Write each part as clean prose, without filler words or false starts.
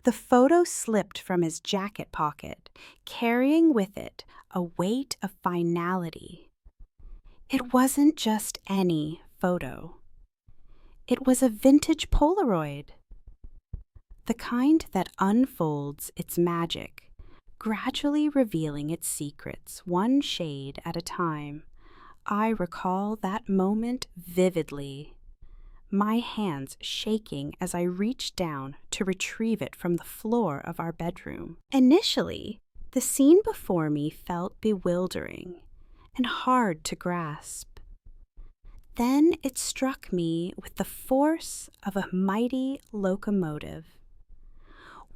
The photo slipped from his jacket pocket, carrying with it a weight of finality. It wasn't just any photo. It was a vintage Polaroid. The kind that unfolds its magic, gradually revealing its secrets one shade at a time. I recall that moment vividly, my hands shaking as I reached down to retrieve it from the floor of our bedroom. Initially, the scene before me felt bewildering and hard to grasp. Then it struck me with the force of a mighty locomotive.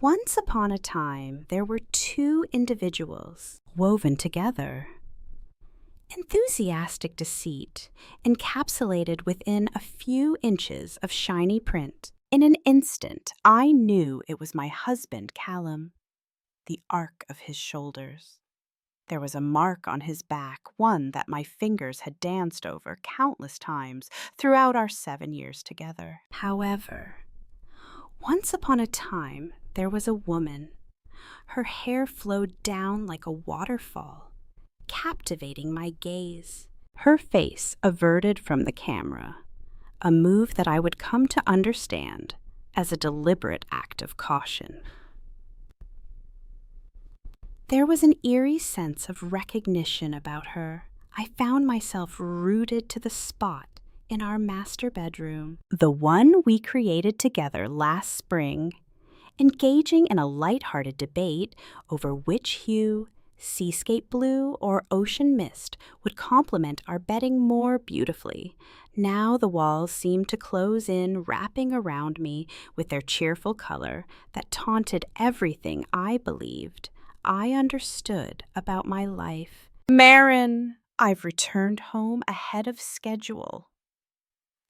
Once upon a time, there were two individuals woven together. Enthusiastic deceit, encapsulated within a few inches of shiny print. In an instant, I knew it was my husband, Callum. The arc of his shoulders. There was a mark on his back, one that my fingers had danced over countless times throughout our 7 years together. However, once upon a time, there was a woman. Her hair flowed down like a waterfall, captivating my gaze. Her face averted from the camera, a move that I would come to understand as a deliberate act of caution. There was an eerie sense of recognition about her. I found myself rooted to the spot in our master bedroom, the one we created together last spring, engaging in a light-hearted debate over which hue, seascape blue or ocean mist, would complement our bedding more beautifully. Now the walls seemed to close in, wrapping around me with their cheerful color that taunted everything I believed I understood about my life. Marin, I've returned home ahead of schedule.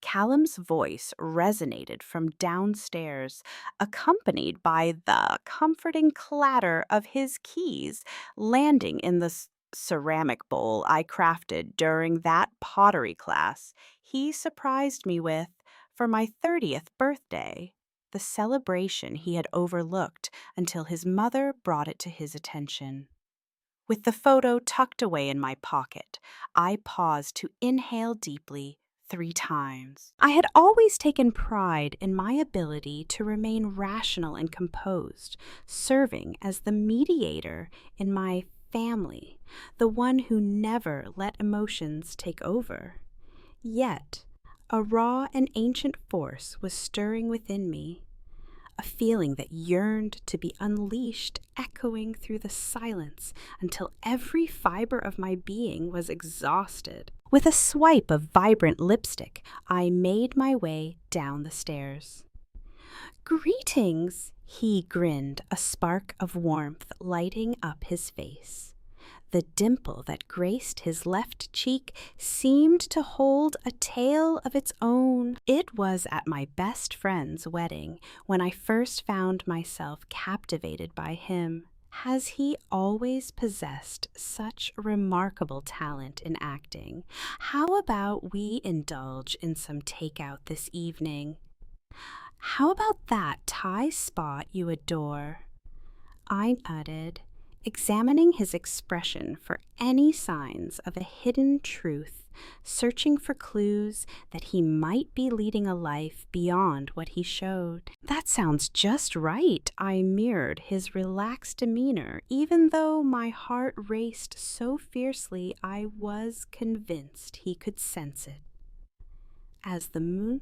Callum's voice resonated from downstairs, accompanied by the comforting clatter of his keys landing in the ceramic bowl I crafted during that pottery class he surprised me with for my 30th birthday, the celebration he had overlooked until his mother brought it to his attention. With the photo tucked away in my pocket, I paused to inhale deeply 3 times. I had always taken pride in my ability to remain rational and composed, serving as the mediator in my family, the one who never let emotions take over. Yet, a raw and ancient force was stirring within me, a feeling that yearned to be unleashed, echoing through the silence until every fiber of my being was exhausted. With a swipe of vibrant lipstick, I made my way down the stairs. "Greetings," he grinned, a spark of warmth lighting up his face. The dimple that graced his left cheek seemed to hold a tale of its own. It was at my best friend's wedding when I first found myself captivated by him. Has he always possessed such remarkable talent in acting? How about we indulge in some takeout this evening? How about that Thai spot you adore? I nodded, examining his expression for any signs of a hidden truth, searching for clues that he might be leading a life beyond what he showed. That sounds just right, I mirrored his relaxed demeanor, even though my heart raced so fiercely I was convinced he could sense it. As the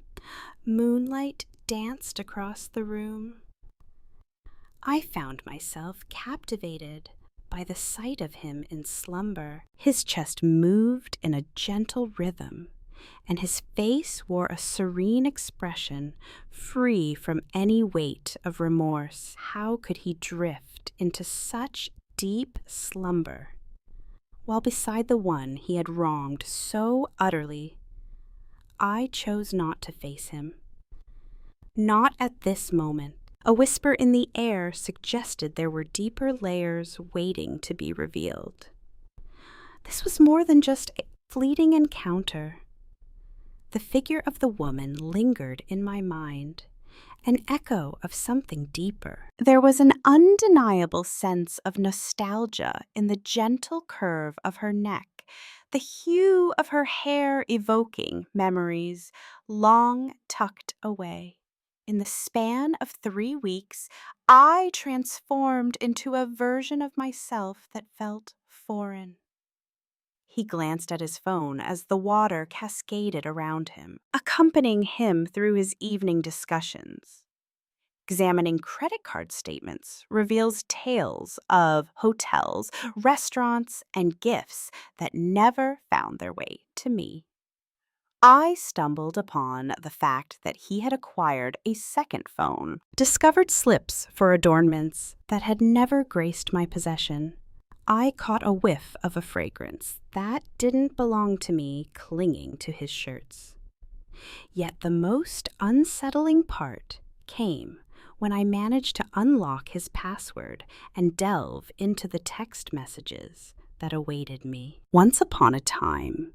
moonlight danced across the room, I found myself captivated by the sight of him in slumber. His chest moved in a gentle rhythm, and his face wore a serene expression, free from any weight of remorse. How could he drift into such deep slumber while beside the one he had wronged so utterly? I chose not to face him. Not at this moment. A whisper in the air suggested there were deeper layers waiting to be revealed. This was more than just a fleeting encounter. The figure of the woman lingered in my mind, an echo of something deeper. There was an undeniable sense of nostalgia in the gentle curve of her neck, the hue of her hair evoking memories long tucked away. In the span of 3 weeks, I transformed into a version of myself that felt foreign. He glanced at his phone as the water cascaded around him, accompanying him through his evening discussions. Examining credit card statements reveals tales of hotels, restaurants, and gifts that never found their way to me. I stumbled upon the fact that he had acquired a second phone, discovered slips for adornments that had never graced my possession. I caught a whiff of a fragrance that didn't belong to me clinging to his shirts. Yet the most unsettling part came when I managed to unlock his password and delve into the text messages that awaited me. Once upon a time,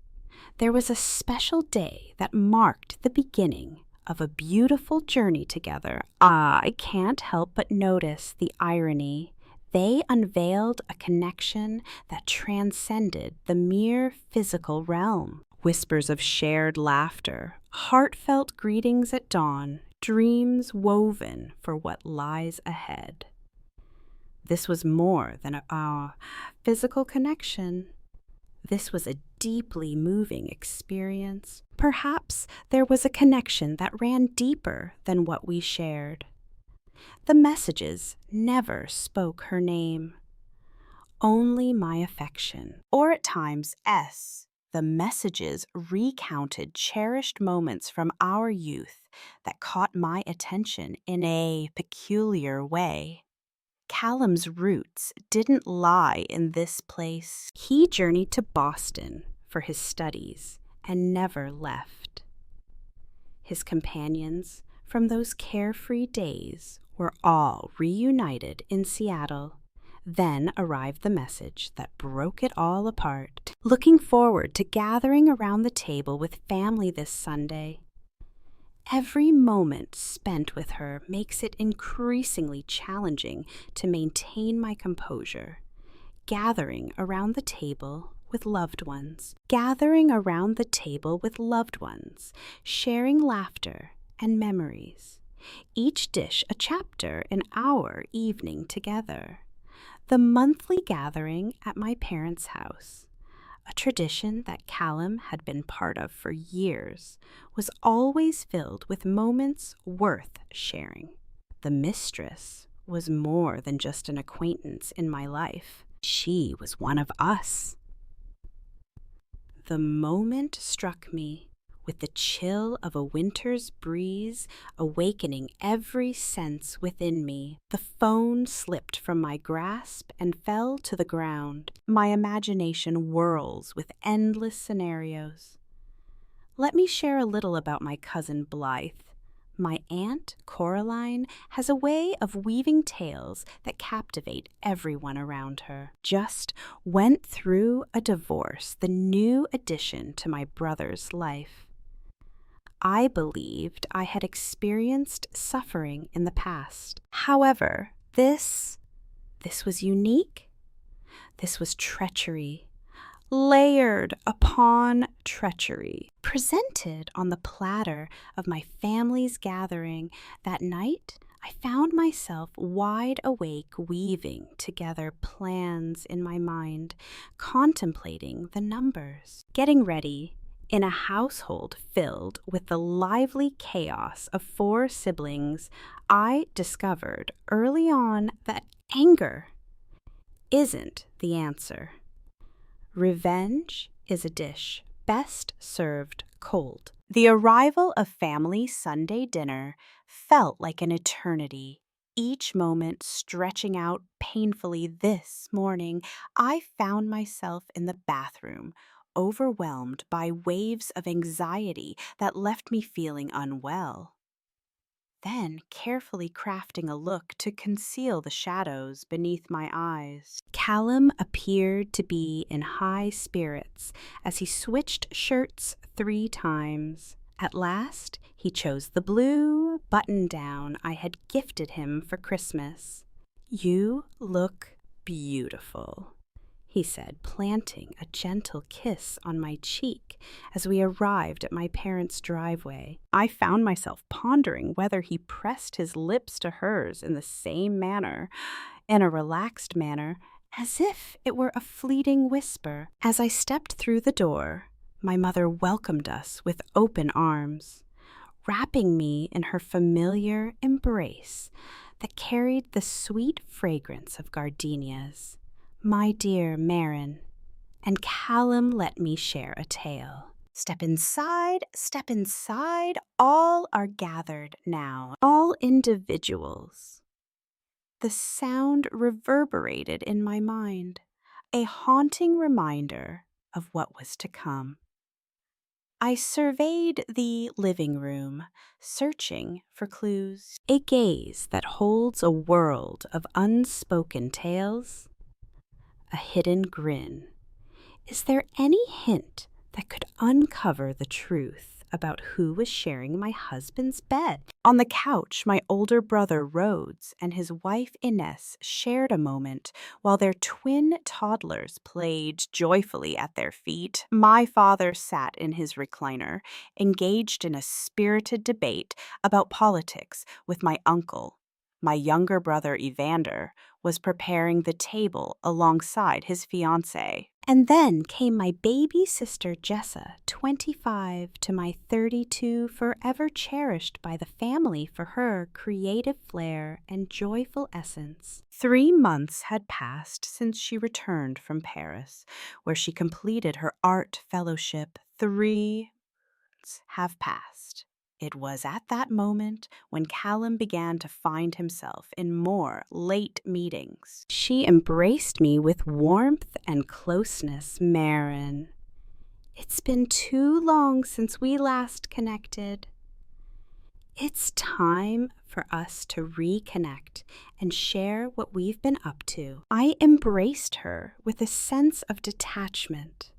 there was a special day that marked the beginning of a beautiful journey together. I can't help but notice the irony. They unveiled a connection that transcended the mere physical realm. Whispers of shared laughter, heartfelt greetings at dawn, dreams woven for what lies ahead. This was more than a physical connection. This was a deeply moving experience. Perhaps there was a connection that ran deeper than what we shared. The messages never spoke her name, only my affection, or at times S. The messages recounted cherished moments from our youth that caught my attention in a peculiar way. Callum's roots didn't lie in this place. He journeyed to Boston for his studies and never left. His companions from those carefree days were all reunited in Seattle. Then arrived the message that broke it all apart. Looking forward to gathering around the table with family this Sunday. Every moment spent with her makes it increasingly challenging to maintain my composure. Gathering around the table with loved ones. Gathering around the table with loved ones, sharing laughter and memories. Each dish a chapter in our evening together. The monthly gathering at my parents' house, a tradition that Callum had been part of for years, was always filled with moments worth sharing. The Mistress was more than just an acquaintance in my life. She was one of us. The moment struck me with the chill of a winter's breeze, awakening every sense within me. The phone slipped from my grasp and fell to the ground. My imagination whirls with endless scenarios. Let me share a little about my cousin Blythe. My aunt, Coraline, has a way of weaving tales that captivate everyone around her. Just went through a divorce, the new addition to my brother's life. I believed I had experienced suffering in the past. However, this was unique. This was treachery, layered upon treachery, presented on the platter of my family's gathering. That night, I found myself wide awake, weaving together plans in my mind, contemplating the numbers, getting ready. In a household filled with the lively chaos of 4 siblings, I discovered early on that anger isn't the answer. Revenge is a dish best served cold. The arrival of family Sunday dinner felt like an eternity, each moment stretching out painfully. This morning, I found myself in the bathroom, overwhelmed by waves of anxiety that left me feeling unwell. Then carefully crafting a look to conceal the shadows beneath my eyes. Callum appeared to be in high spirits as he switched shirts 3 times. At last, he chose the blue, new button-down I had gifted him for Christmas. "You look beautiful," he said, planting a gentle kiss on my cheek as we arrived at my parents' driveway. I found myself pondering whether he pressed his lips to hers in the same manner, in a relaxed manner, as if it were a fleeting whisper. As I stepped through the door, my mother welcomed us with open arms, wrapping me in her familiar embrace that carried the sweet fragrance of gardenias. "My dear Marin," and Callum let me share a tale. Step inside, all are gathered now, all individuals." The sound reverberated in my mind, a haunting reminder of what was to come. I surveyed the living room, searching for clues. A gaze that holds a world of unspoken tales, a hidden grin. Is there any hint that could uncover the truth about who was sharing my husband's bed? On the couch, my older brother Rhodes and his wife Ines shared a moment while their twin toddlers played joyfully at their feet. My father sat in his recliner, engaged in a spirited debate about politics with my uncle. My younger brother Evander was preparing the table alongside his fiancée. And then came my baby sister Jessa, 25, to my 32, forever cherished by the family for her creative flair and joyful essence. 3 months had passed since she returned from Paris, where she completed her art fellowship. 3 months have passed. It was at that moment when Callum began to find himself in more late meetings. She embraced me with warmth and closeness. "Marin, it's been too long since we last connected. It's time for us to reconnect and share what we've been up to." I embraced her with a sense of detachment,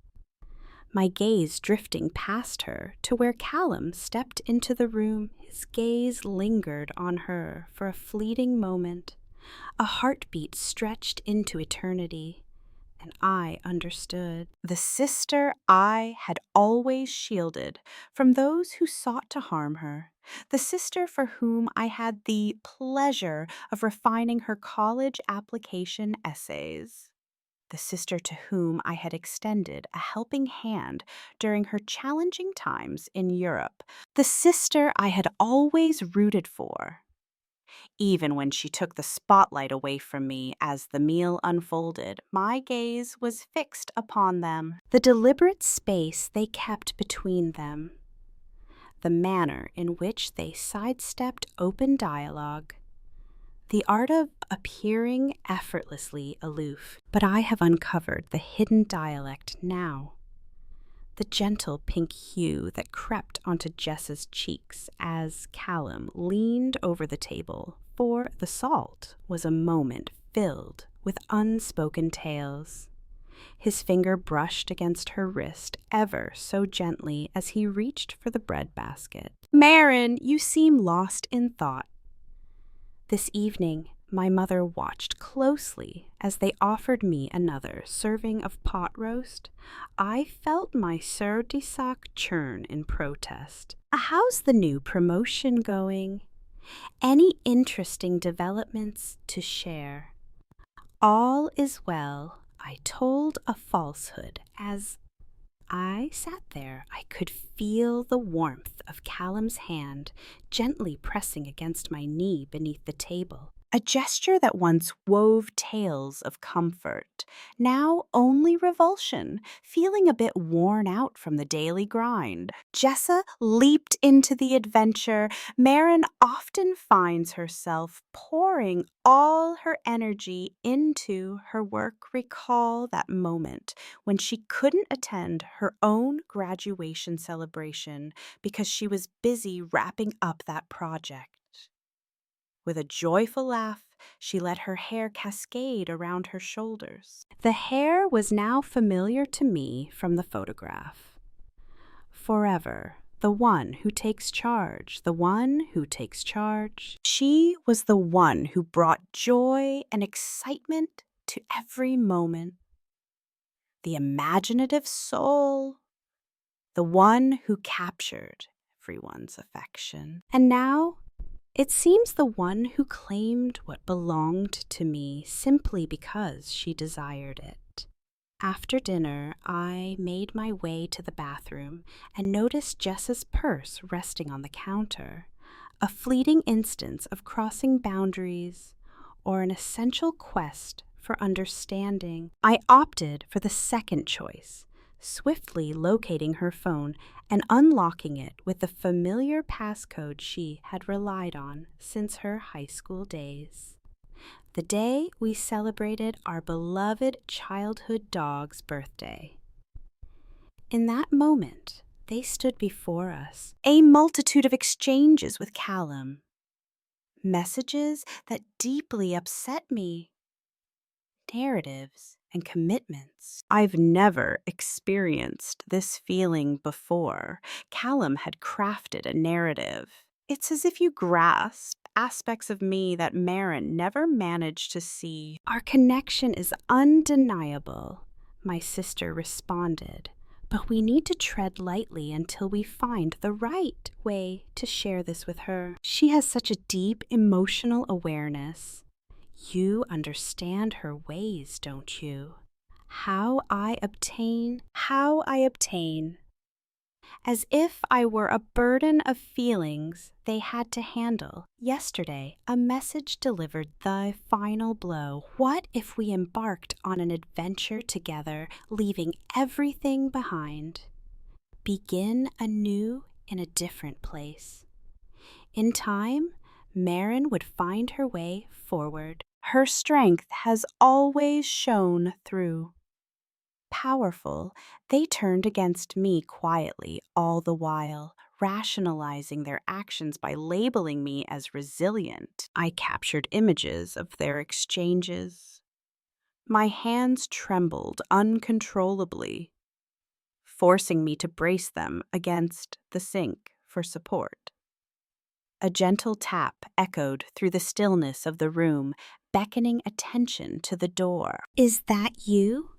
my gaze drifting past her to where Callum stepped into the room. His gaze lingered on her for a fleeting moment, a heartbeat stretched into eternity, and I understood. The sister I had always shielded from those who sought to harm her, the sister for whom I had the pleasure of refining her college application essays, the sister to whom I had extended a helping hand during her challenging times in Europe, the sister I had always rooted for, even when she took the spotlight away from me as the meal unfolded. My gaze was fixed upon them. The deliberate space they kept between them, the manner in which they sidestepped open dialogue, the art of appearing effortlessly aloof. But I have uncovered the hidden dialect now, the gentle pink hue that crept onto Jessa's cheeks as Callum leaned over the table, for the salt was a moment filled with unspoken tales. His finger brushed against her wrist ever so gently as he reached for the breadbasket. "Marin, you seem lost in thought." This evening, my mother watched closely as they offered me another serving of pot roast. I felt my Sir de Sac churn in protest. "How's the new promotion going? Any interesting developments to share?" "All is well," I told a falsehood as I sat there. I could feel the warmth of Callum's hand gently pressing against my knee beneath the table. A gesture that once wove tales of comfort, now only revulsion, feeling a bit worn out from the daily grind. Jessa leaped into the adventure. Marin often finds herself pouring all her energy into her work. Recall that moment when she couldn't attend her own graduation celebration because she was busy wrapping up that project. With a joyful laugh, she let her hair cascade around her shoulders. The hair was now familiar to me from the photograph. Forever, The one who takes charge, the one who takes charge. She was the one who brought joy and excitement to every moment. The imaginative soul, the one who captured everyone's affection. And now, it seems the one who claimed what belonged to me simply because she desired it. After dinner, I made my way to the bathroom and noticed Jess's purse resting on the counter, a fleeting instance of crossing boundaries or an essential quest for understanding. I opted for the second choice, swiftly locating her phone and unlocking it with the familiar passcode she had relied on since her high school days. The day we celebrated our beloved childhood dog's birthday. In that moment, they stood before us, a multitude of exchanges with Callum, messages that deeply upset me, narratives and commitments. I've never experienced this feeling before. Callum had crafted a narrative. It's as if you grasp aspects of me that Marin never managed to see. Our connection is undeniable, my sister responded, but we need to tread lightly until we find the right way to share this with her. She has such a deep emotional awareness. You understand her ways, don't you? How I obtain. As if I were a burden of feelings they had to handle. Yesterday, a message delivered the final blow. What if we embarked on an adventure together, leaving everything behind? Begin anew in a different place. In time, Marin would find her way forward. Her strength has always shone through. Powerful, they turned against me quietly all the while, rationalizing their actions by labeling me as resilient. I captured images of their exchanges. My hands trembled uncontrollably, forcing me to brace them against the sink for support. A gentle tap echoed through the stillness of the room, beckoning attention to the door. "Is that you?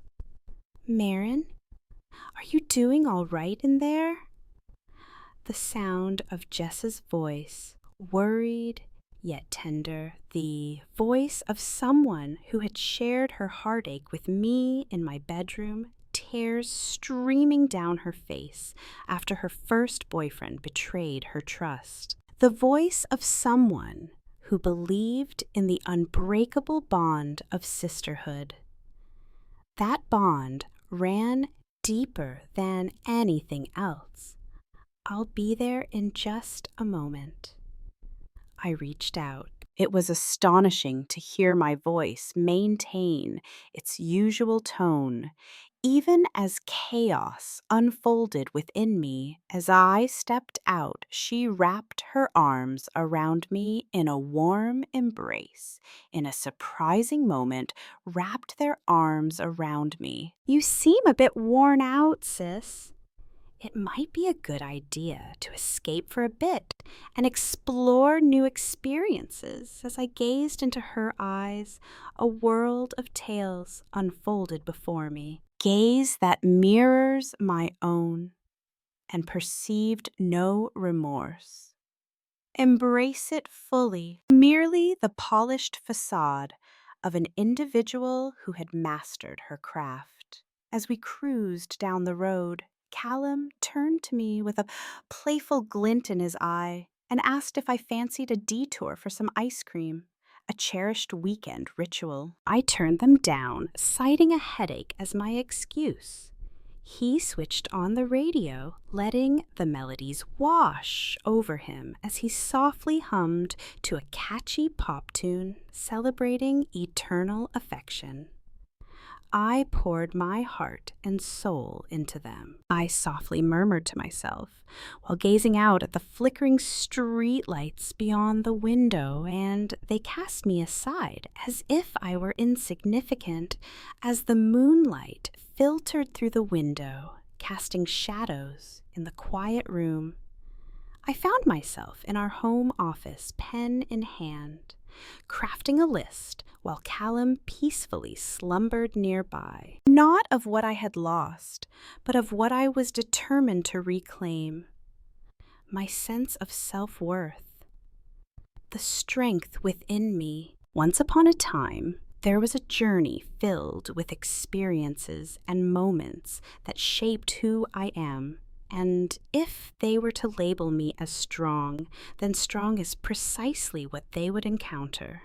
Marin, are you doing all right in there?" The sound of Jess's voice, worried yet tender, the voice of someone who had shared her heartache with me in my bedroom, tears streaming down her face after her first boyfriend betrayed her trust. The voice of someone who believed in the unbreakable bond of sisterhood. That bond ran deeper than anything else. "I'll be there in just a moment." I reached out. It was astonishing to hear my voice maintain its usual tone, even as chaos unfolded within me. As I stepped out, she wrapped her arms around me in a warm embrace. In a surprising moment, wrapped their arms around me. "You seem a bit worn out, sis. It might be a good idea to escape for a bit and explore new experiences." As I gazed into her eyes, a world of tales unfolded before me. Gaze that mirrors my own and perceived no remorse. Embrace it fully, merely the polished facade of an individual who had mastered her craft. As we cruised down the road, Callum turned to me with a playful glint in his eye and asked if I fancied a detour for some ice cream, a cherished weekend ritual. I turned them down, citing a headache as my excuse. He switched on the radio, letting the melodies wash over him as he softly hummed to a catchy pop tune celebrating eternal affection. I poured my heart and soul into them. I softly murmured to myself while gazing out at the flickering streetlights beyond the window, and they cast me aside as if I were insignificant as the moonlight filtered through the window, casting shadows in the quiet room. I found myself in our home office, pen in hand, crafting a list while Callum peacefully slumbered nearby. Not of what I had lost, but of what I was determined to reclaim. My sense of self-worth, the strength within me. Once upon a time, there was a journey filled with experiences and moments that shaped who I am. And if they were to label me as strong, then strong is precisely what they would encounter.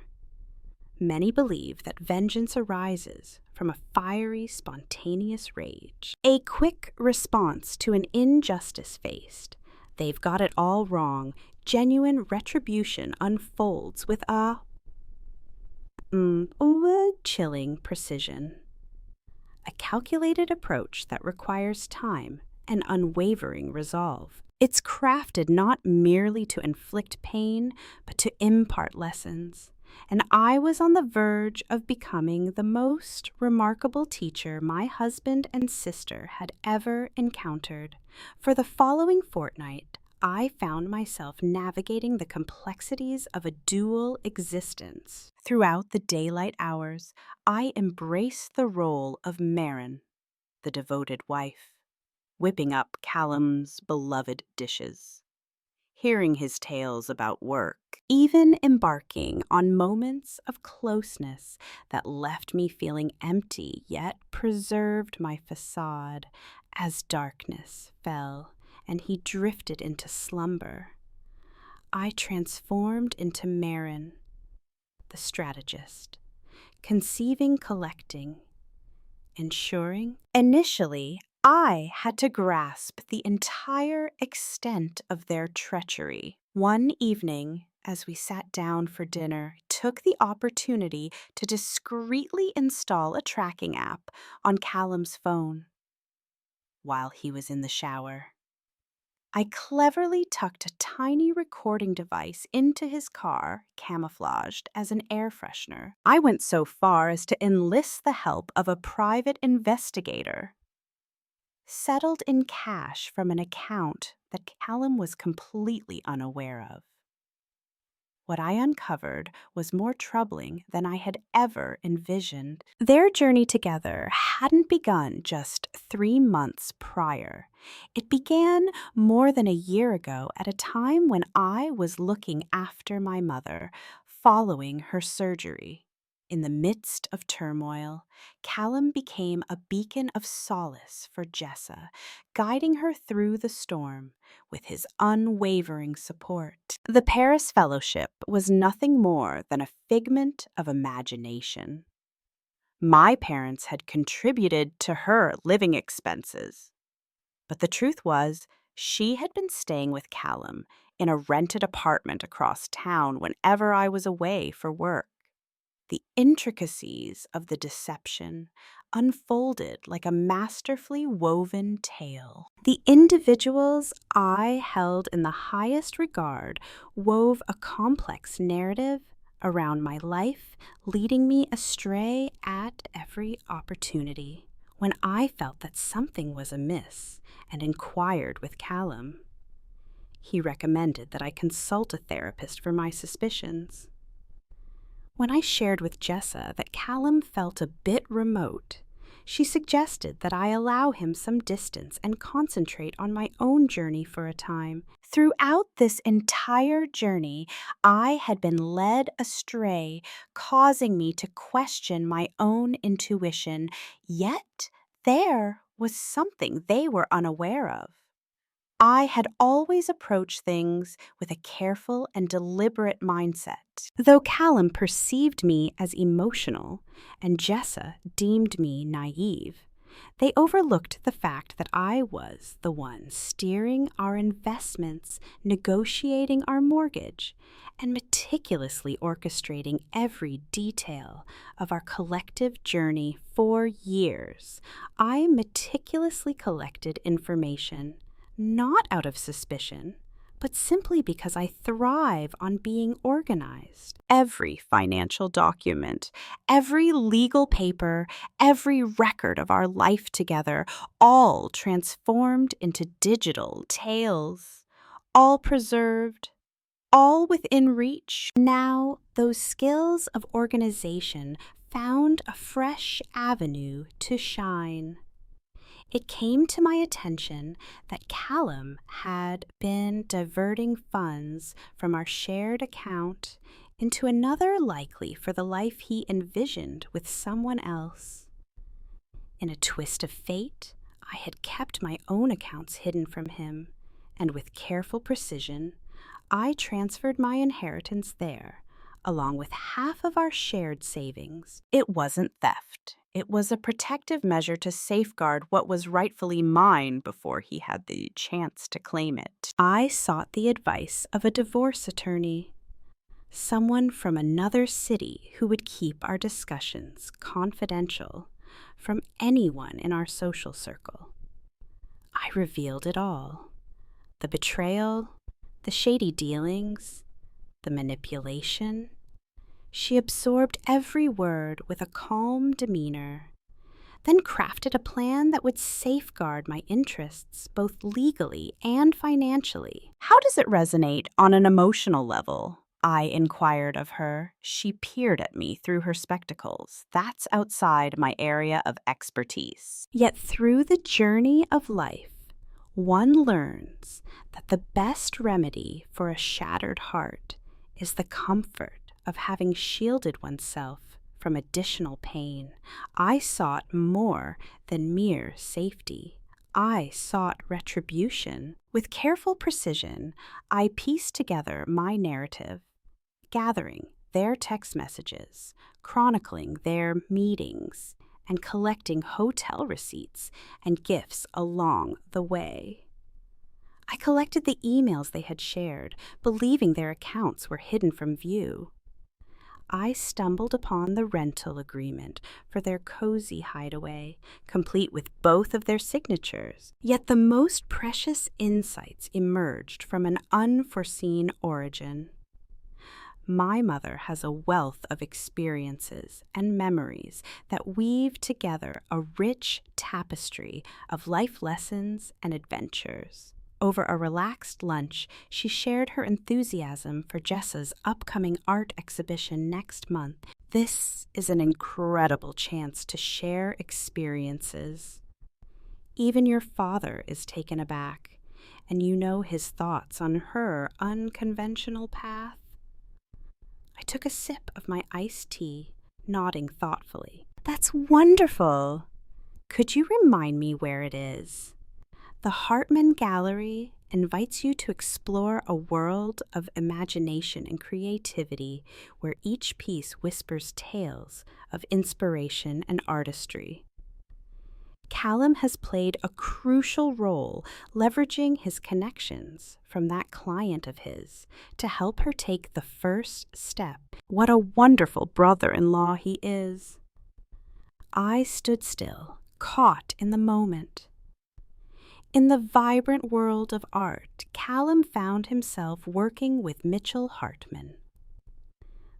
Many believe that vengeance arises from a fiery, spontaneous rage, a quick response to an injustice faced. They've got it all wrong. Genuine retribution unfolds with a chilling precision. A calculated approach that requires time and unwavering resolve. It's crafted not merely to inflict pain, but to impart lessons. And I was on the verge of becoming the most remarkable teacher my husband and sister had ever encountered. For the following fortnight, I found myself navigating the complexities of a dual existence. Throughout the daylight hours, I embraced the role of Marin, the devoted wife, whipping up Callum's beloved dishes, hearing his tales about work, even embarking on moments of closeness that left me feeling empty yet preserved my facade. As darkness fell and he drifted into slumber, I transformed into Marin, the strategist, conceiving, collecting, ensuring. Initially, I had to grasp the entire extent of their treachery. One evening, as we sat down for dinner, took the opportunity to discreetly install a tracking app on Callum's phone while he was in the shower. I cleverly tucked a tiny recording device into his car, camouflaged as an air freshener. I went so far as to enlist the help of a private investigator, settled in cash from an account that Callum was completely unaware of. What I uncovered was more troubling than I had ever envisioned. Their journey together hadn't begun just 3 months prior. It began more than a year ago at a time when I was looking after my mother, following her surgery. In the midst of turmoil, Callum became a beacon of solace for Jessa, guiding her through the storm with his unwavering support. The Paris Fellowship was nothing more than a figment of imagination. My parents had contributed to her living expenses, but the truth was, she had been staying with Callum in a rented apartment across town whenever I was away for work. The intricacies of the deception unfolded like a masterfully woven tale. The individuals I held in the highest regard wove a complex narrative around my life, leading me astray at every opportunity. When I felt that something was amiss and inquired with Callum, he recommended that I consult a therapist for my suspicions. When I shared with Jessa that Callum felt a bit remote, she suggested that I allow him some distance and concentrate on my own journey for a time. Throughout this entire journey, I had been led astray, causing me to question my own intuition, yet there was something they were unaware of. I had always approached things with a careful and deliberate mindset. Though Callum perceived me as emotional and Jessa deemed me naive, they overlooked the fact that I was the one steering our investments, negotiating our mortgage, and meticulously orchestrating every detail of our collective journey for years. I meticulously collected information, not out of suspicion, but simply because I thrive on being organized. Every financial document, every legal paper, every record of our life together, all transformed into digital tales, all preserved, all within reach. Now, those skills of organization found a fresh avenue to shine. It came to my attention that Callum had been diverting funds from our shared account into another likely for the life he envisioned with someone else. In a twist of fate, I had kept my own accounts hidden from him, and with careful precision, I transferred my inheritance there, along with half of our shared savings. It wasn't theft. It was a protective measure to safeguard what was rightfully mine before he had the chance to claim it. I sought the advice of a divorce attorney, someone from another city who would keep our discussions confidential from anyone in our social circle. I revealed it all: the betrayal, the shady dealings, the manipulation. She absorbed every word with a calm demeanor, then crafted a plan that would safeguard my interests both legally and financially. How does it resonate on an emotional level? I inquired of her. She peered at me through her spectacles. That's outside my area of expertise. Yet through the journey of life, one learns that the best remedy for a shattered heart is the comfort of having shielded oneself from additional pain. I sought more than mere safety. I sought retribution. With careful precision, I pieced together my narrative, gathering their text messages, chronicling their meetings, and collecting hotel receipts and gifts along the way. I collected the emails they had shared, believing their accounts were hidden from view. I stumbled upon the rental agreement for their cozy hideaway, complete with both of their signatures. Yet the most precious insights emerged from an unforeseen origin. My mother has a wealth of experiences and memories that weave together a rich tapestry of life lessons and adventures. Over a relaxed lunch, she shared her enthusiasm for Jessa's upcoming art exhibition next month. This is an incredible chance to share experiences. Even your father is taken aback, and you know his thoughts on her unconventional path. I took a sip of my iced tea, nodding thoughtfully. That's wonderful. Could you remind me where it is? The Hartman Gallery invites you to explore a world of imagination and creativity where each piece whispers tales of inspiration and artistry. Callum has played a crucial role leveraging his connections from that client of his to help her take the first step. What a wonderful brother-in-law he is. I stood still, caught in the moment. In the vibrant world of art, Callum found himself working with Mitchell Hartman,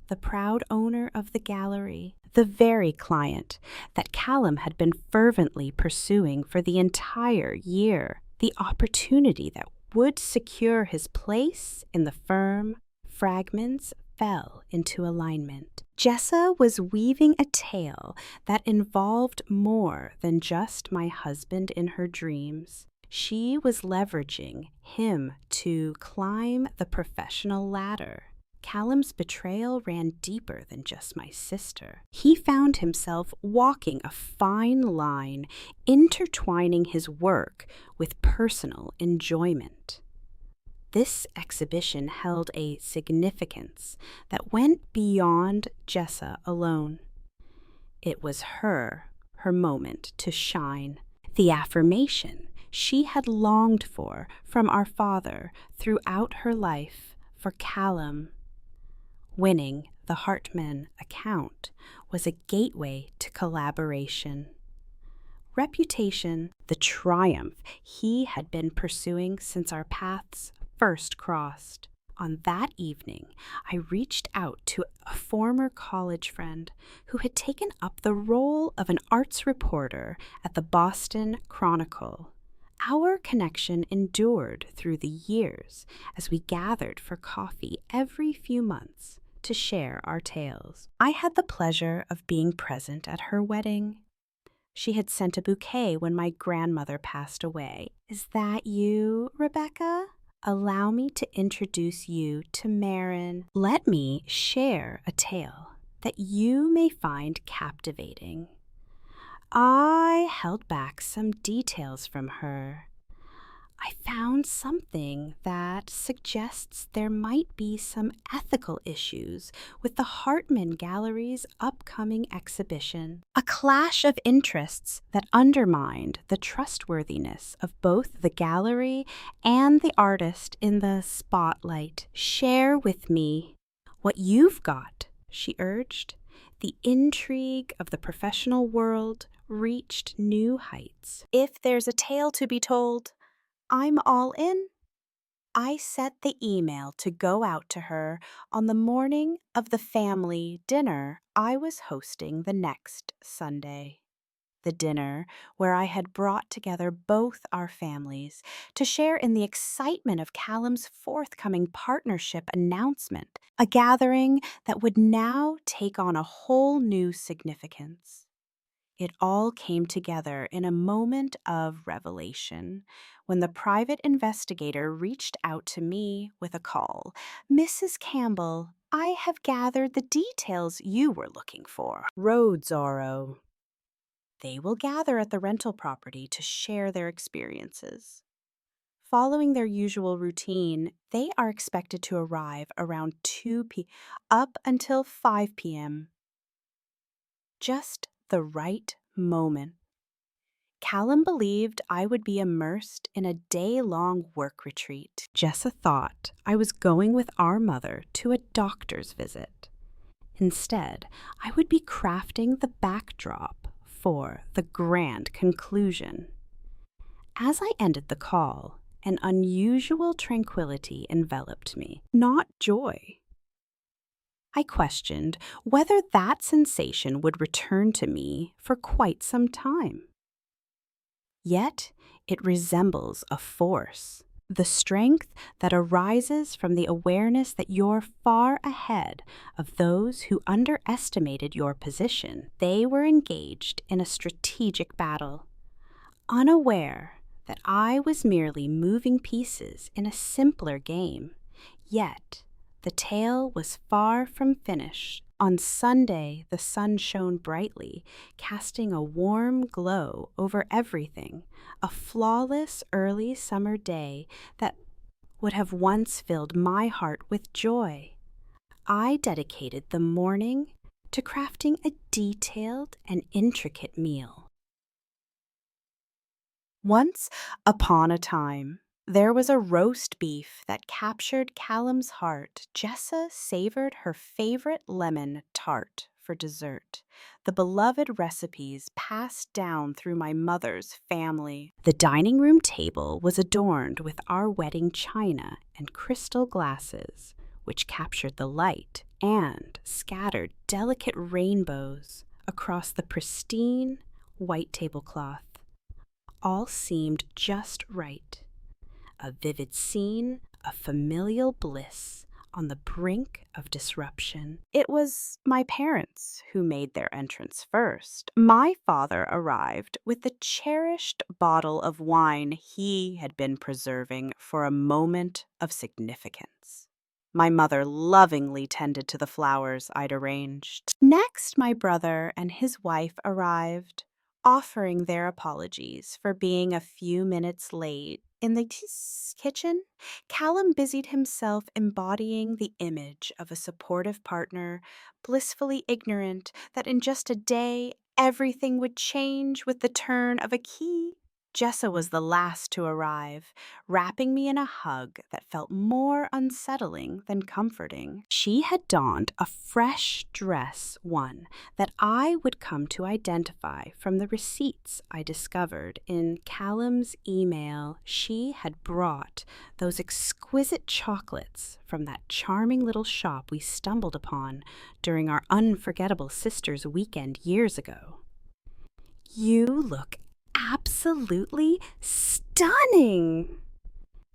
the proud owner of the gallery, the very client that Callum had been fervently pursuing for the entire year. The opportunity that would secure his place in the firm, fragments fell into alignment. Jessa was weaving a tale that involved more than just my husband in her dreams. She was leveraging him to climb the professional ladder. Callum's betrayal ran deeper than just my sister. He found himself walking a fine line, intertwining his work with personal enjoyment. This exhibition held a significance that went beyond Jessa alone. It was her moment to shine. The affirmation she had longed for from our father throughout her life for Callum. Winning the Hartman account was a gateway to collaboration. Reputation, the triumph he had been pursuing since our paths first crossed. On that evening, I reached out to a former college friend who had taken up the role of an arts reporter at the Boston Chronicle, Our connection endured through the years as we gathered for coffee every few months to share our tales. I had the pleasure of being present at her wedding. She had sent a bouquet when my grandmother passed away. "Is that you, Rebecca? Allow me to introduce you to Marin. Let me share a tale that you may find captivating." I held back some details from her. "I found something that suggests there might be some ethical issues with the Hartman Gallery's upcoming exhibition. A clash of interests that undermined the trustworthiness of both the gallery and the artist in the spotlight. Share with me what you've got," she urged. The intrigue of the professional world reached new heights. "If there's a tale to be told, I'm all in." I set the email to go out to her on the morning of the family dinner I was hosting the next Sunday. The dinner where I had brought together both our families to share in the excitement of Callum's forthcoming partnership announcement, a gathering that would now take on a whole new significance. It all came together in a moment of revelation when the private investigator reached out to me with a call. "Mrs. Campbell, I have gathered the details you were looking for." Road Zorro. They will gather at the rental property to share their experiences. Following their usual routine, they are expected to arrive around 2 p.m. up until 5 p.m. Just the right moment. Callum believed I would be immersed in a day-long work retreat. Jessa thought I was going with our mother to a doctor's visit. Instead, I would be crafting the backdrop for the grand conclusion. As I ended the call, an unusual tranquility enveloped me, not joy. I questioned whether that sensation would return to me for quite some time. Yet it resembles a force, the strength that arises from the awareness that you're far ahead of those who underestimated your position. They were engaged in a strategic battle, unaware that I was merely moving pieces in a simpler game. Yet the tale was far from finished. On Sunday, the sun shone brightly, casting a warm glow over everything, a flawless early summer day that would have once filled my heart with joy. I dedicated the morning to crafting a detailed and intricate meal. Once upon a time, there was a roast beef that captured Callum's heart. Jessa savored her favorite lemon tart for dessert, the beloved recipes passed down through my mother's family. The dining room table was adorned with our wedding china and crystal glasses, which captured the light and scattered delicate rainbows across the pristine white tablecloth. All seemed just right. A vivid scene of familial bliss on the brink of disruption. It was my parents who made their entrance first. My father arrived with the cherished bottle of wine he had been preserving for a moment of significance. My mother lovingly tended to the flowers I'd arranged. Next, my brother and his wife arrived, offering their apologies for being a few minutes late. In the kitchen, Callum busied himself embodying the image of a supportive partner, blissfully ignorant that in just a day everything would change with the turn of a key. Jessa was the last to arrive, wrapping me in a hug that felt more unsettling than comforting. She had donned a fresh dress, one that I would come to identify from the receipts I discovered in Callum's email. She had brought those exquisite chocolates from that charming little shop we stumbled upon during our unforgettable sisters' weekend years ago. "You look absolutely stunning!"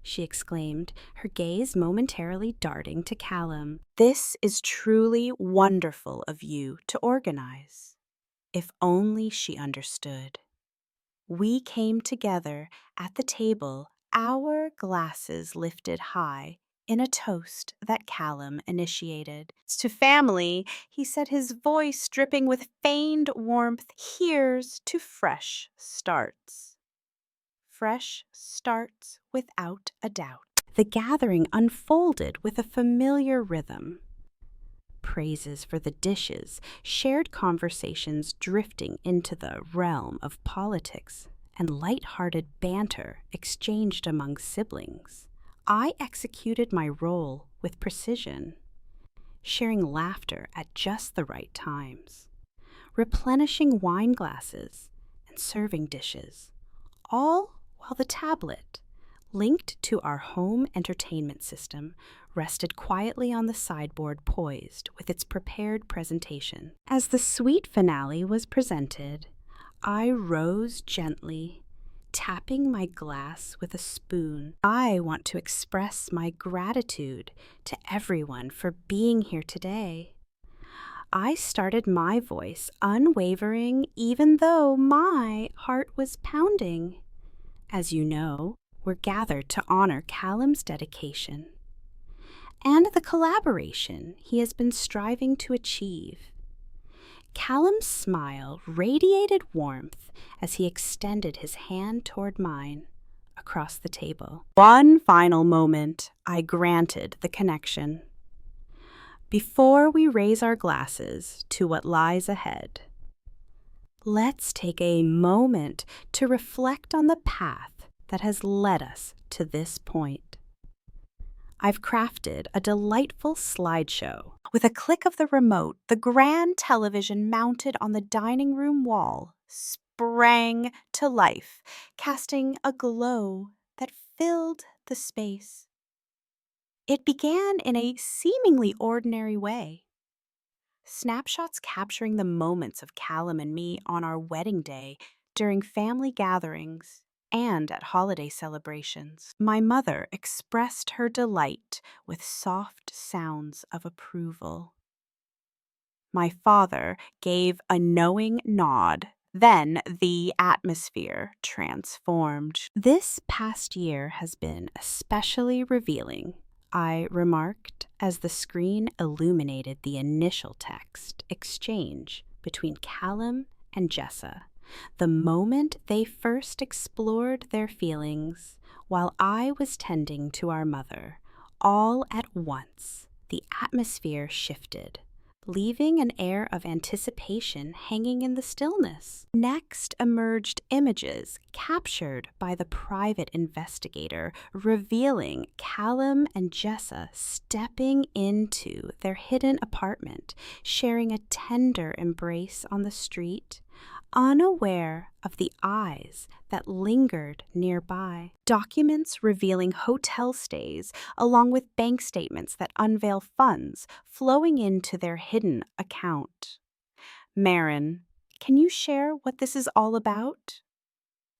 she exclaimed, her gaze momentarily darting to Callum. "This is truly wonderful of you to organize." If only she understood. We came together at the table, our glasses lifted high, in a toast that Callum initiated. "To family," he said, his voice dripping with feigned warmth. "Here's to fresh starts." Fresh starts, without a doubt. The gathering unfolded with a familiar rhythm. Praises for the dishes, shared conversations drifting into the realm of politics, and light-hearted banter exchanged among siblings. I executed my role with precision, sharing laughter at just the right times, replenishing wine glasses and serving dishes, all while the tablet, linked to our home entertainment system, rested quietly on the sideboard, poised with its prepared presentation. As the sweet finale was presented, I rose gently, tapping my glass with a spoon. I want to express my gratitude to everyone for being here today. I started my voice unwavering, even though my heart was pounding. As you know, we're gathered to honor Callum's dedication and the collaboration he has been striving to achieve. Callum's smile radiated warmth as he extended his hand toward mine across the table. One final moment, I granted the connection. Before we raise our glasses to what lies ahead, let's take a moment to reflect on the path that has led us to this point. I've crafted a delightful slideshow. With a click of the remote, the grand television mounted on the dining room wall sprang to life, casting a glow that filled the space. It began in a seemingly ordinary way. Snapshots capturing the moments of Callum and me on our wedding day, during family gatherings, and at holiday celebrations. My mother expressed her delight with soft sounds of approval. My father gave a knowing nod. Then the atmosphere transformed. "This past year has been especially revealing," I remarked as the screen illuminated the initial text exchange between Callum and Jessa. The moment they first explored their feelings while I was tending to our mother, all at once, the atmosphere shifted, leaving an air of anticipation hanging in the stillness. Next emerged images captured by the private investigator, revealing Callum and Jessa stepping into their hidden apartment, sharing a tender embrace on the street, unaware of the eyes that lingered nearby. Documents revealing hotel stays, along with bank statements that unveil funds flowing into their hidden account. "Marin, can you share what this is all about?"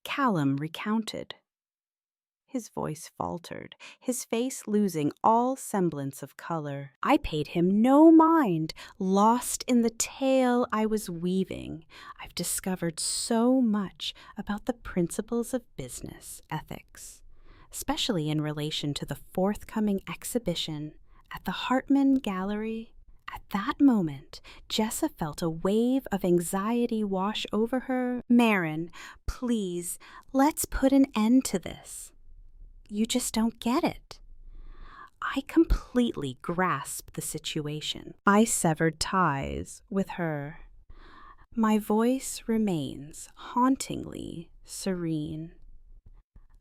Callum recounted. His voice faltered, his face losing all semblance of color. I paid him no mind, lost in the tale I was weaving. I've discovered so much about the principles of business ethics, especially in relation to the forthcoming exhibition at the Hartman Gallery. At that moment, Jessa felt a wave of anxiety wash over her. "Marin, please, let's put an end to this. You just don't get it." I completely grasped the situation. I severed ties with her. My voice remains hauntingly serene.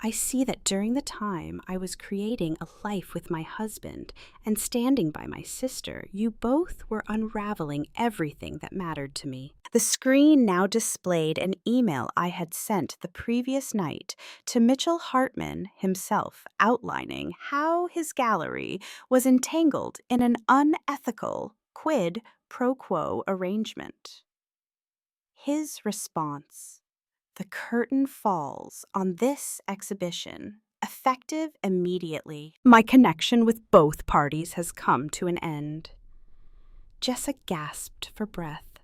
I see that during the time I was creating a life with my husband and standing by my sister, you both were unraveling everything that mattered to me. The screen now displayed an email I had sent the previous night to Mitchell Hartman himself, outlining how his gallery was entangled in an unethical quid pro quo arrangement. His response, The curtain falls on this exhibition, effective immediately. My connection with both parties has come to an end. Jessa gasped for breath,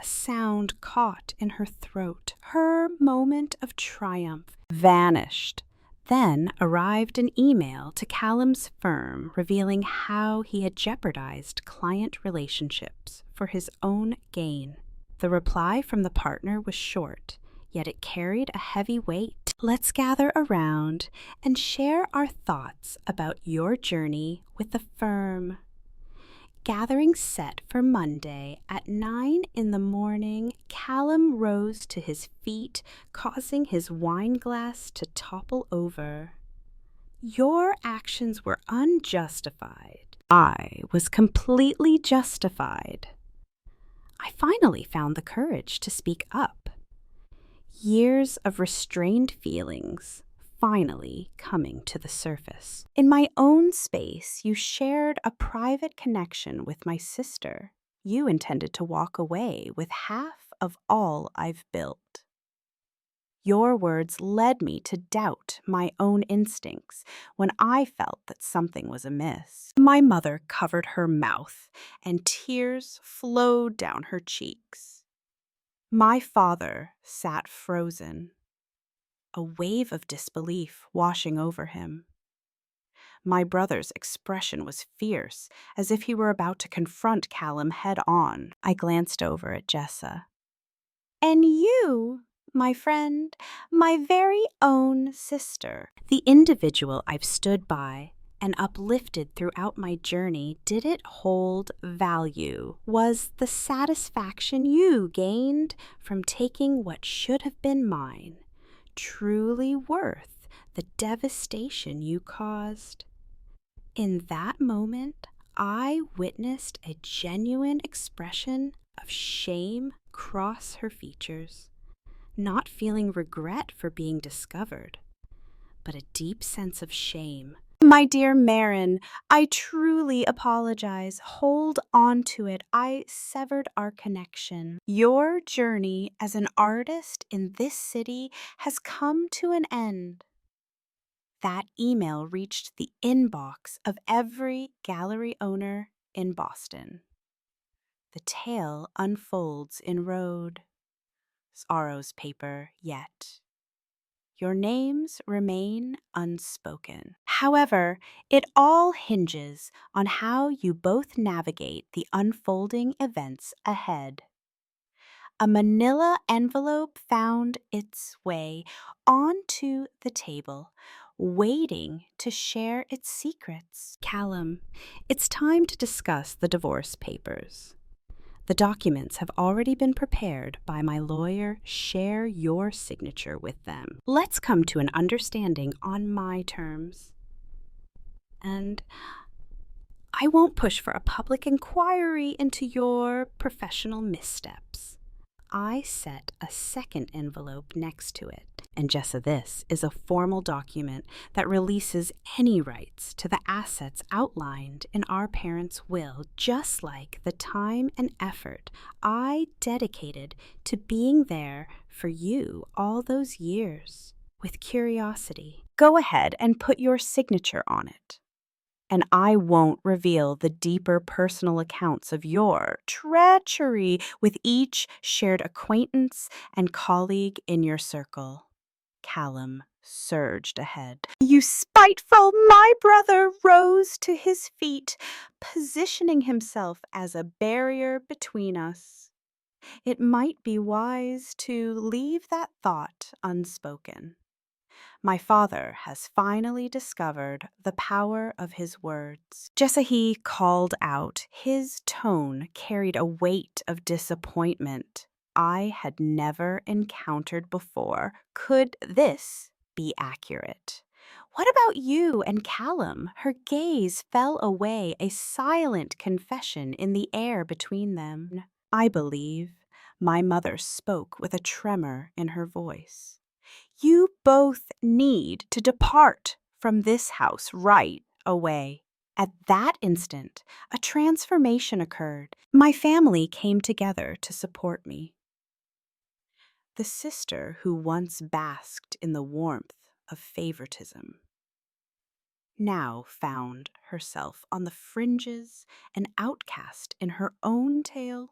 a sound caught in her throat. Her moment of triumph vanished. Then arrived an email to Callum's firm revealing how he had jeopardized client relationships for his own gain. The reply from the partner was short, yet it carried a heavy weight. Let's gather around and share our thoughts about your journey with the firm. Gathering set for Monday at 9 in the morning, Callum rose to his feet, causing his wine glass to topple over. Your actions were unjustified. I was completely justified. I finally found the courage to speak up. Years of restrained feelings finally coming to the surface. In my own space, you shared a private connection with my sister. You intended to walk away with half of all I've built. Your words led me to doubt my own instincts when I felt that something was amiss. My mother covered her mouth, and tears flowed down her cheeks. My father sat frozen, a wave of disbelief washing over him. My brother's expression was fierce, as if he were about to confront Callum head-on. I glanced over at Jessa. And you, my friend, my very own sister, the individual I've stood by and uplifted throughout my journey, did it hold value? Was the satisfaction you gained from taking what should have been mine truly worth the devastation you caused? In that moment, I witnessed a genuine expression of shame cross her features, not feeling regret for being discovered, but a deep sense of shame. My dear Marin, I truly apologize. Hold on to it. I severed our connection. Your journey as an artist in this city has come to an end. That email reached the inbox of every gallery owner in Boston. The tale unfolds in Sorrow's paper yet. Your names remain unspoken. However, it all hinges on how you both navigate the unfolding events ahead. A manila envelope found its way onto the table, waiting to share its secrets. Callum, it's time to discuss the divorce papers. The documents have already been prepared by my lawyer. Share your signature with them. Let's come to an understanding on my terms. And I won't push for a public inquiry into your professional missteps. I set a second envelope next to it. And Jessa, this is a formal document that releases any rights to the assets outlined in our parents' will, just like the time and effort I dedicated to being there for you all those years. With curiosity, go ahead and put your signature on it. And I won't reveal the deeper personal accounts of your treachery with each shared acquaintance and colleague in your circle. Callum surged ahead. You spiteful! My brother rose to his feet, positioning himself as a barrier between us. It might be wise to leave that thought unspoken. My father has finally discovered the power of his words. Jessa, he called out. His tone carried a weight of disappointment I had never encountered before. Could this be accurate? What about you and Callum? Her gaze fell away, a silent confession in the air between them. I believe my mother spoke with a tremor in her voice. You both need to depart from this house right away. At that instant, a transformation occurred. My family came together to support me. The sister who once basked in the warmth of favoritism now found herself on the fringes, an outcast in her own tale.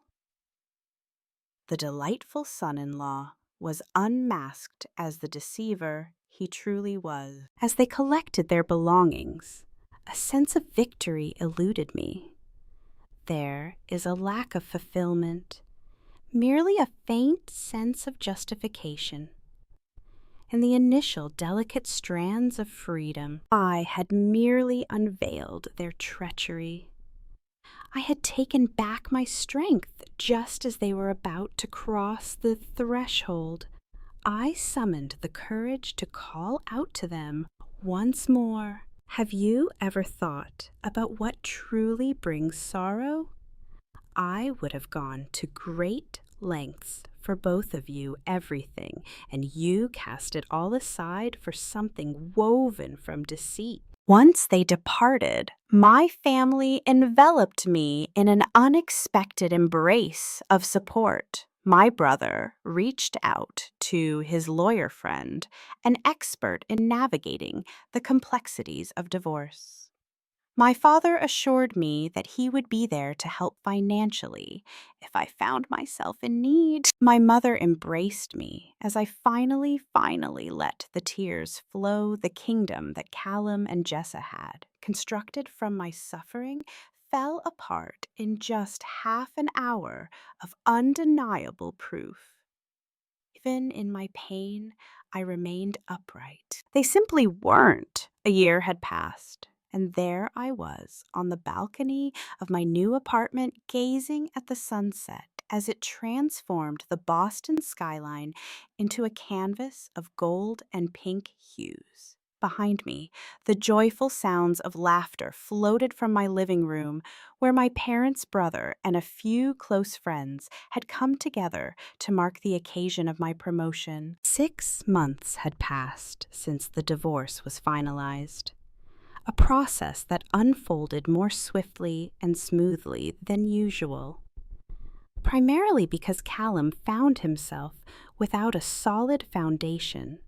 The delightful son-in-law was unmasked as the deceiver he truly was. As they collected their belongings, a sense of victory eluded me. There is a lack of fulfillment, merely a faint sense of justification. In the initial delicate strands of freedom, I had merely unveiled their treachery. I had taken back my strength just as they were about to cross the threshold. I summoned the courage to call out to them once more. Have you ever thought about what truly brings sorrow? I would have gone to great lengths for both of you, everything, and you cast it all aside for something woven from deceit. Once they departed, my family enveloped me in an unexpected embrace of support. My brother reached out to his lawyer friend, an expert in navigating the complexities of divorce. My father assured me that he would be there to help financially if I found myself in need. My mother embraced me as I finally let the tears flow. The kingdom that Callum and Jessa had constructed from my suffering fell apart in just half an hour of undeniable proof. Even in my pain, I remained upright. They simply weren't. A year had passed, and there I was on the balcony of my new apartment, gazing at the sunset as it transformed the Boston skyline into a canvas of gold and pink hues. Behind me, the joyful sounds of laughter floated from my living room, where my parents' brother and a few close friends had come together to mark the occasion of my promotion. 6 months had passed since the divorce was finalized, a process that unfolded more swiftly and smoothly than usual, primarily because Callum found himself without a solid foundation.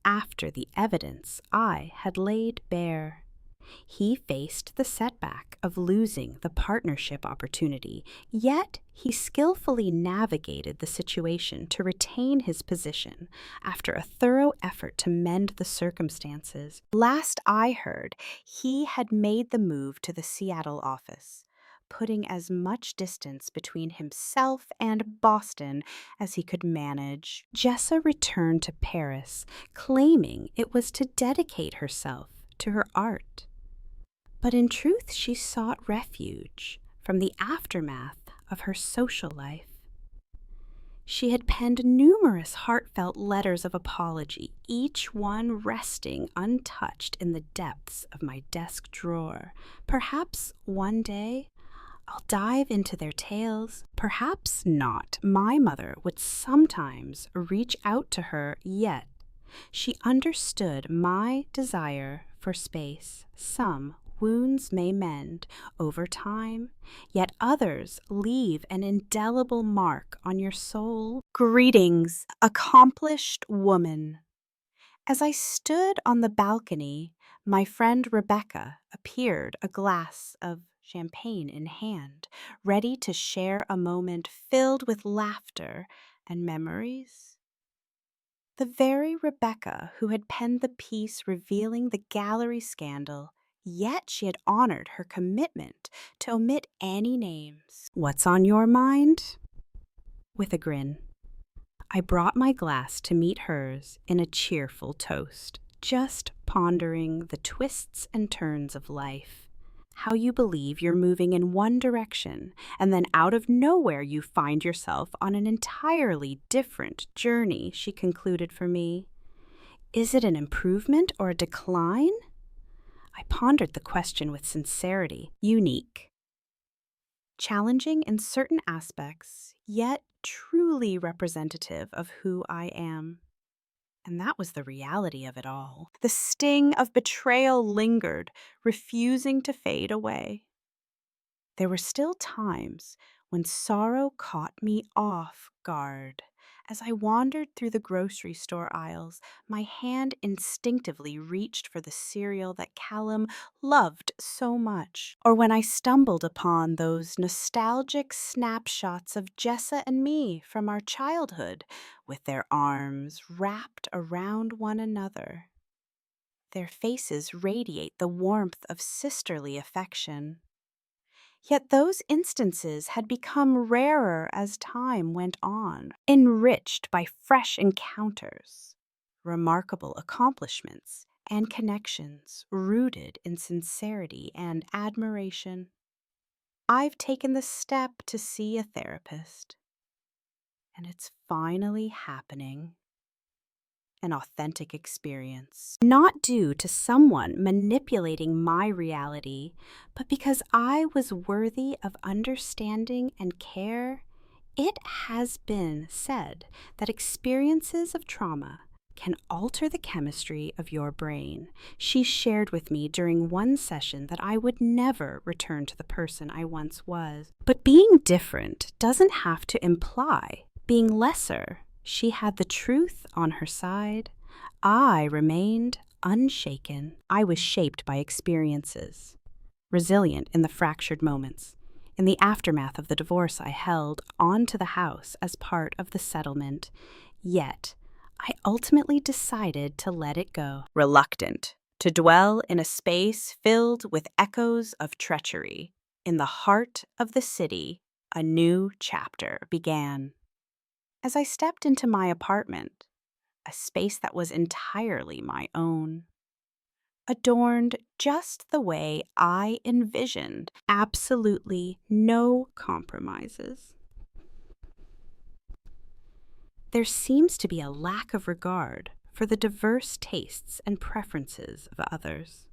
After the evidence I had laid bare, he faced the setback of losing the partnership opportunity, yet he skillfully navigated the situation to retain his position after a thorough effort to mend the circumstances. Last I heard, he had made the move to the Seattle office, putting as much distance between himself and Boston as he could manage. Jessa returned to Paris, claiming it was to dedicate herself to her art. But in truth, she sought refuge from the aftermath of her social life. She had penned numerous heartfelt letters of apology, each one resting untouched in the depths of my desk drawer. Perhaps one day I'll dive into their tales. Perhaps not. My mother would sometimes reach out to her, yet she understood my desire for space. Some wounds may mend over time, yet others leave an indelible mark on your soul. Greetings, accomplished woman. As I stood on the balcony, my friend Rebecca appeared, a glass of champagne in hand, ready to share a moment filled with laughter and memories. The very Rebecca who had penned the piece revealing the gallery scandal, yet she had honored her commitment to omit any names. What's on your mind? With a grin, I brought my glass to meet hers in a cheerful toast, just pondering the twists and turns of life. How you believe you're moving in one direction, and then out of nowhere you find yourself on an entirely different journey, she concluded for me. Is it an improvement or a decline? I pondered the question with sincerity. Unique. Challenging in certain aspects, yet truly representative of who I am. And that was the reality of it all. The sting of betrayal lingered, refusing to fade away. There were still times when sorrow caught me off guard, As I wandered through the grocery store aisles, my hand instinctively reached for the cereal that Callum loved so much. Or when I stumbled upon those nostalgic snapshots of Jessa and me from our childhood, with their arms wrapped around one another. Their faces radiate the warmth of sisterly affection. Yet those instances had become rarer as time went on, enriched by fresh encounters, remarkable accomplishments, and connections rooted in sincerity and admiration. I've taken the step to see a therapist, and it's finally happening. An authentic experience, not due to someone manipulating my reality, but because I was worthy of understanding and care. It has been said that experiences of trauma can alter the chemistry of your brain. She shared with me during one session that I would never return to the person I once was. But being different doesn't have to imply being lesser. She had the truth on her side. I remained unshaken. I was shaped by experiences, resilient in the fractured moments. In the aftermath of the divorce, I held on to the house as part of the settlement. Yet, I ultimately decided to let it go, reluctant to dwell in a space filled with echoes of treachery. In the heart of the city, a new chapter began. As I stepped into my apartment, a space that was entirely my own, adorned just the way I envisioned, absolutely no compromises. There seems to be a lack of regard for the diverse tastes and preferences of others.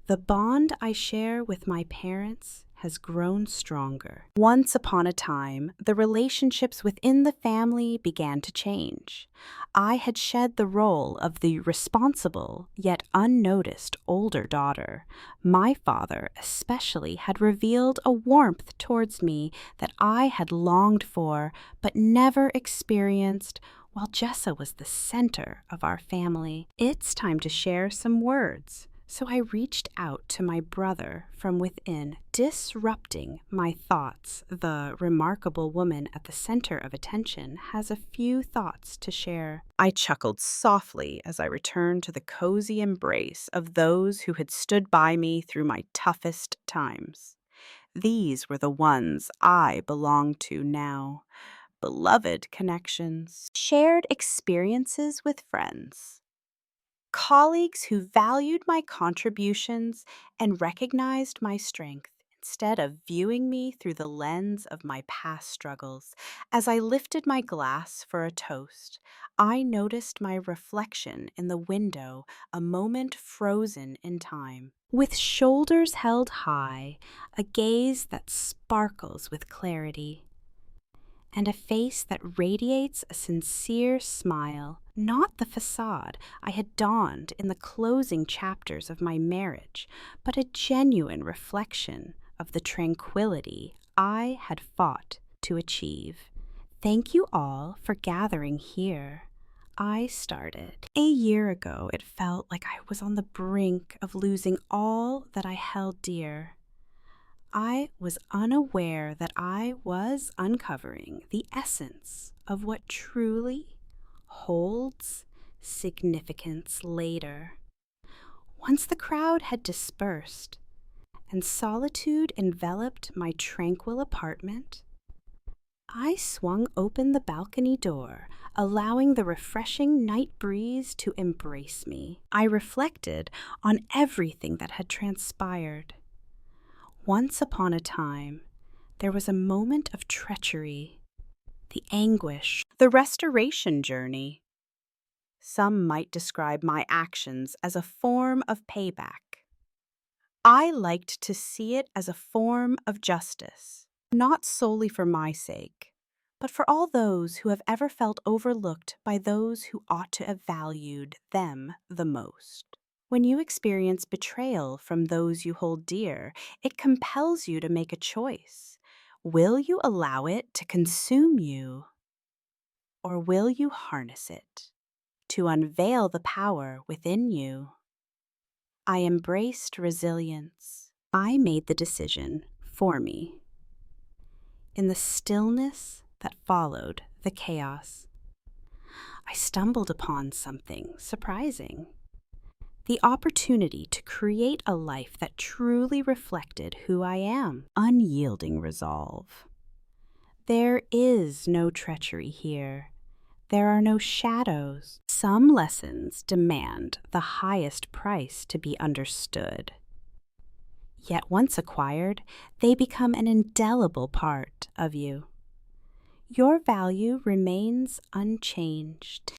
The bond I share with my parents has grown stronger. Once upon a time, the relationships within the family began to change. I had shed the role of the responsible yet unnoticed older daughter. My father, especially, had revealed a warmth towards me that I had longed for but never experienced, while Jessa was the center of our family. It's time to share some words. So I reached out to my brother from within, disrupting my thoughts. The remarkable woman at the center of attention has a few thoughts to share. I chuckled softly as I returned to the cozy embrace of those who had stood by me through my toughest times. These were the ones I belonged to now. Beloved connections, shared experiences with friends, colleagues who valued my contributions and recognized my strength instead of viewing me through the lens of my past struggles. As I lifted my glass for a toast, I noticed my reflection in the window, a moment frozen in time. With shoulders held high, a gaze that sparkles with clarity, and a face that radiates a sincere smile, not the facade I had donned in the closing chapters of my marriage, but a genuine reflection of the tranquility I had fought to achieve. Thank you all for gathering here. I started. A year ago, it felt like I was on the brink of losing all that I held dear. I was unaware that I was uncovering the essence of what truly holds significance later. Once the crowd had dispersed and solitude enveloped my tranquil apartment, I swung open the balcony door, allowing the refreshing night breeze to embrace me. I reflected on everything that had transpired. Once upon a time, there was a moment of treachery, the anguish, the restoration journey. Some might describe my actions as a form of payback. I liked to see it as a form of justice, not solely for my sake, but for all those who have ever felt overlooked by those who ought to have valued them the most. When you experience betrayal from those you hold dear, it compels you to make a choice. Will you allow it to consume you? or will you harness it to unveil the power within you? I embraced resilience. I made the decision for me. In the stillness that followed the chaos, I stumbled upon something surprising. The opportunity to create a life that truly reflected who I am. Unyielding resolve. There is no treachery here. There are no shadows. Some lessons demand the highest price to be understood. Yet once acquired, they become an indelible part of you. Your value remains unchanged.